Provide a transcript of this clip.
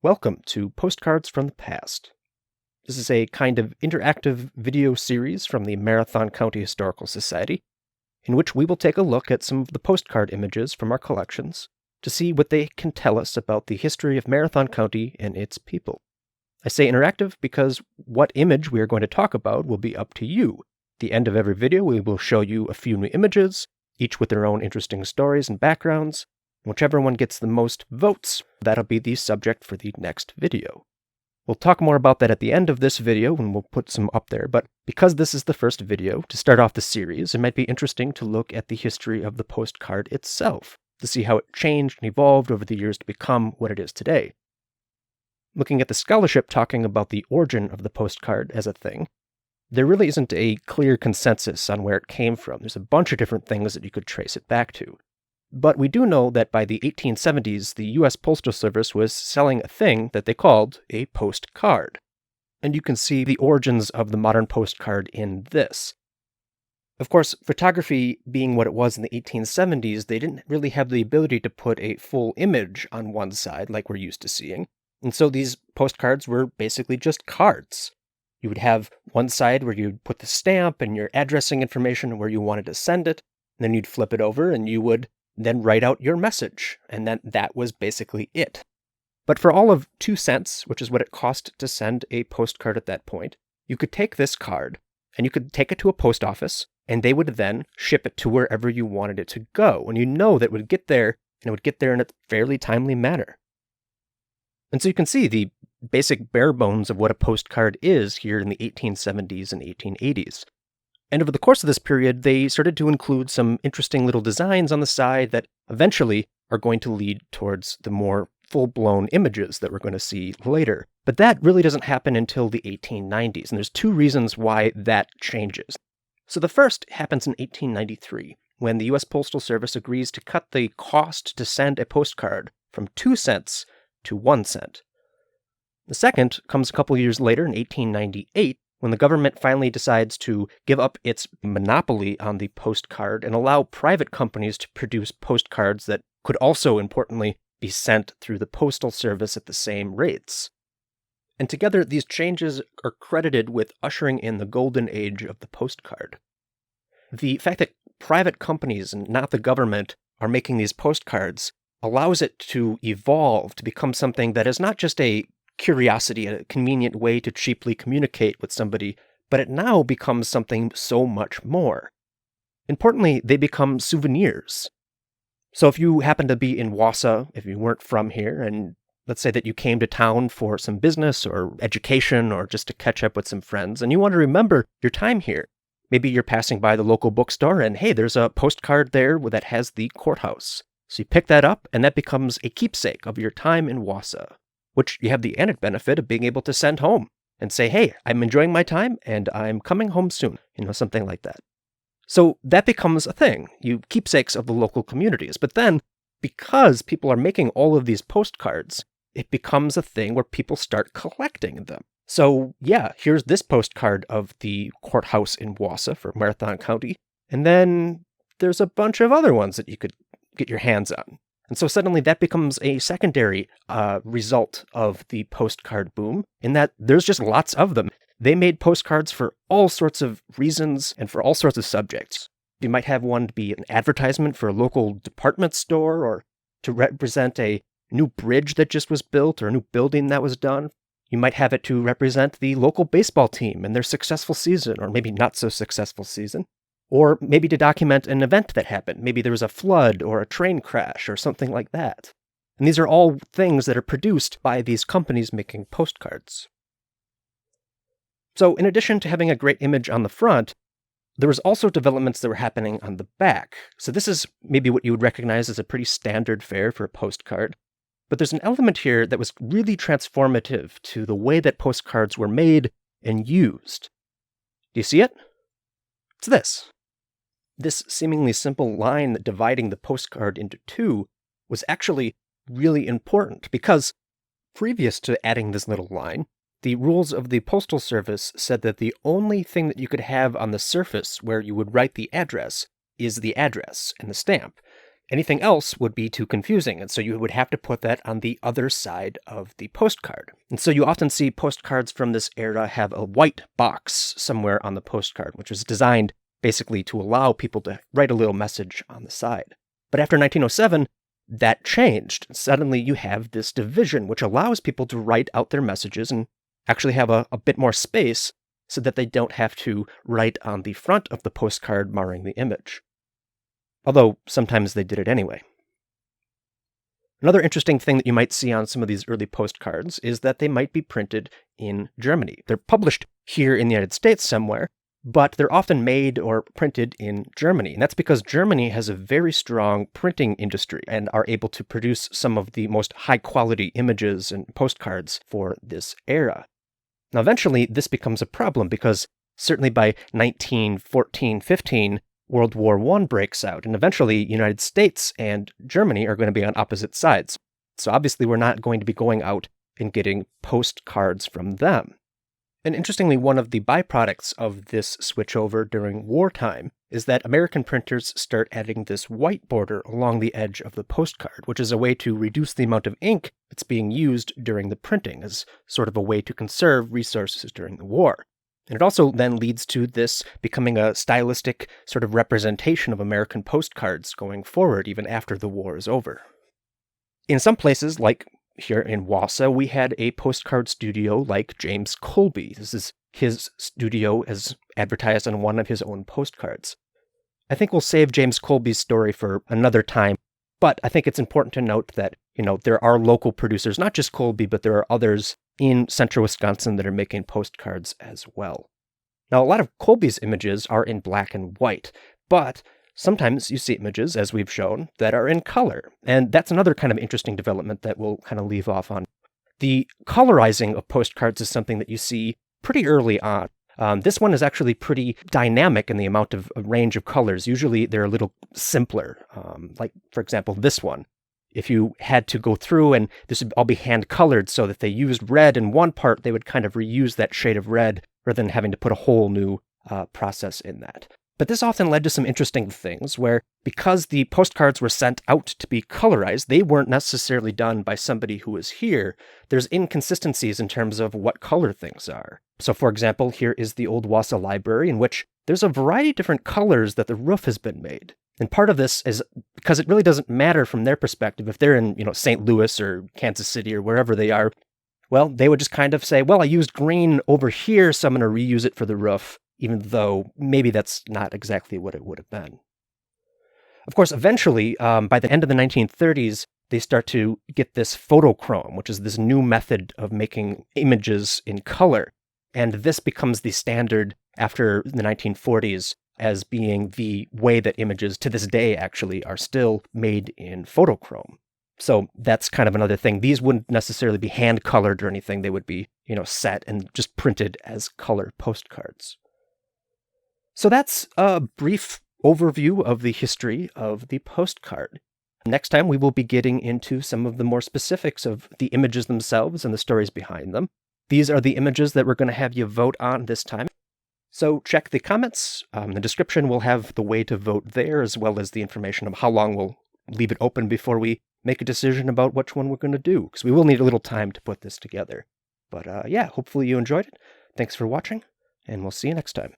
Welcome to Postcards from the Past. This is a kind of interactive video series from the Marathon County Historical Society, in which we will take a look at some of the postcard images from our collections to see what they can tell us about the history of Marathon County and its people. I say interactive because what image we are going to talk about will be up to you. At the end of every video, we will show you a few new images, each with their own interesting stories and backgrounds. Whichever one gets the most votes, that'll be the subject for the next video. We'll talk more about that at the end of this video, and we'll put some up there, but because this is the first video to start off the series, it might be interesting to look at the history of the postcard itself, to see how it changed and evolved over the years to become what it is today. Looking at the scholarship talking about the origin of the postcard as a thing, there really isn't a clear consensus on where it came from. There's a bunch of different things that you could trace it back to. But we do know that by the 1870s, the U.S. Postal Service was selling a thing that they called a postcard. And you can see the origins of the modern postcard in this. Of course, photography being what it was in the 1870s, they didn't really have the ability to put a full image on one side like we're used to seeing. And so these postcards were basically just cards. You would have one side where you'd put the stamp and your addressing information and where you wanted to send it. And then you'd flip it over and you would then write out your message, and then that was basically it. But for all of 2 cents, which is what it cost to send a postcard at that point, you could take this card, and you could take it to a post office, and they would then ship it to wherever you wanted it to go, and you know that it would get there, and it would get there in a fairly timely manner. And so you can see the basic bare bones of what a postcard is here in the 1870s and 1880s. And over the course of this period, they started to include some interesting little designs on the side that eventually are going to lead towards the more full-blown images that we're going to see later. But that really doesn't happen until the 1890s, and there's 2 reasons why that changes. So the first happens in 1893, when the U.S. Postal Service agrees to cut the cost to send a postcard from 2 cents to 1 cent. The second comes a couple years later in 1898, when the government finally decides to give up its monopoly on the postcard and allow private companies to produce postcards that could also, importantly, be sent through the postal service at the same rates. And together, these changes are credited with ushering in the golden age of the postcard. The fact that private companies and not the government are making these postcards allows it to evolve to become something that is not just a curiosity, a convenient way to cheaply communicate with somebody, but it now becomes something so much more. Importantly, they become souvenirs. So if you happen to be in Wausau, if you weren't from here, and let's say that you came to town for some business or education or just to catch up with some friends, and you want to remember your time here, maybe you're passing by the local bookstore and hey, there's a postcard there that has the courthouse. So you pick that up and that becomes a keepsake of your time in Wausau, which you have the added benefit of being able to send home and say, hey, I'm enjoying my time and I'm coming home soon, something like that. So that becomes a thing, you keepsakes of the local communities. But then, because people are making all of these postcards, it becomes a thing where people start collecting them. So yeah, here's this postcard of the courthouse in Wausau for Marathon County, and then there's a bunch of other ones that you could get your hands on. And so suddenly that becomes a secondary result of the postcard boom, in that there's just lots of them. They made postcards for all sorts of reasons and for all sorts of subjects. You might have one to be an advertisement for a local department store, or to represent a new bridge that just was built or a new building that was done. You might have it to represent the local baseball team and their successful season, or maybe not so successful season. Or maybe to document an event that happened. Maybe there was a flood or a train crash or something like that. And these are all things that are produced by these companies making postcards. So in addition to having a great image on the front, there was also developments that were happening on the back. So this is maybe what you would recognize as a pretty standard fare for a postcard. But there's an element here that was really transformative to the way that postcards were made and used. Do you see it? It's this. This seemingly simple line dividing the postcard into 2 was actually really important because previous to adding this little line, the rules of the Postal Service said that the only thing that you could have on the surface where you would write the address is the address and the stamp. Anything else would be too confusing, and so you would have to put that on the other side of the postcard. And so you often see postcards from this era have a white box somewhere on the postcard, which was designed basically to allow people to write a little message on the side. But after 1907, that changed. Suddenly you have this division, which allows people to write out their messages and actually have a bit more space so that they don't have to write on the front of the postcard marring the image. Although sometimes they did it anyway. Another interesting thing that you might see on some of these early postcards is that they might be printed in Germany. They're published here in the United States somewhere, but they're often made or printed in Germany. And that's because Germany has a very strong printing industry and are able to produce some of the most high-quality images and postcards for this era. Now, eventually, this becomes a problem because certainly by 1914-15, World War I breaks out, and eventually United States and Germany are going to be on opposite sides. So obviously we're not going to be going out and getting postcards from them. And interestingly, one of the byproducts of this switchover during wartime is that American printers start adding this white border along the edge of the postcard, which is a way to reduce the amount of ink that's being used during the printing, as sort of a way to conserve resources during the war. And it also then leads to this becoming a stylistic sort of representation of American postcards going forward, even after the war is over. In some places, like here in Wausau, we had a postcard studio like James Colby. This is his studio as advertised on one of his own postcards. I think we'll save James Colby's story for another time, but I think it's important to note that, there are local producers, not just Colby, but there are others in central Wisconsin that are making postcards as well. Now, a lot of Colby's images are in black and white, but sometimes you see images, as we've shown, that are in color. And that's another kind of interesting development that we'll kind of leave off on. The colorizing of postcards is something that you see pretty early on. This one is actually pretty dynamic in the amount of range of colors. Usually they're a little simpler, like, for example, this one. If you had to go through and this would all be hand-colored so that they used red in one part, they would kind of reuse that shade of red rather than having to put a whole new process in that. But this often led to some interesting things where, because the postcards were sent out to be colorized, they weren't necessarily done by somebody who was here. There's inconsistencies in terms of what color things are. So, for example, here is the old Wausau Library, in which there's a variety of different colors that the roof has been made. And part of this is because it really doesn't matter from their perspective. If they're in, St. Louis or Kansas City or wherever they are, well, they would just kind of say, well, I used green over here, so I'm going to reuse it for the roof, even though maybe that's not exactly what it would have been. Of course, eventually, by the end of the 1930s, they start to get this Photochrome, which is this new method of making images in color. And this becomes the standard after the 1940s as being the way that images to this day actually are still made in Photochrome. So that's kind of another thing. These wouldn't necessarily be hand-colored or anything. They would be, set and just printed as color postcards. So that's a brief overview of the history of the postcard. Next time, we will be getting into some of the more specifics of the images themselves and the stories behind them. These are the images that we're going to have you vote on this time. So check the comments. The description will have the way to vote there, as well as the information of how long we'll leave it open before we make a decision about which one we're going to do, because we will need a little time to put this together. But hopefully you enjoyed it. Thanks for watching, and we'll see you next time.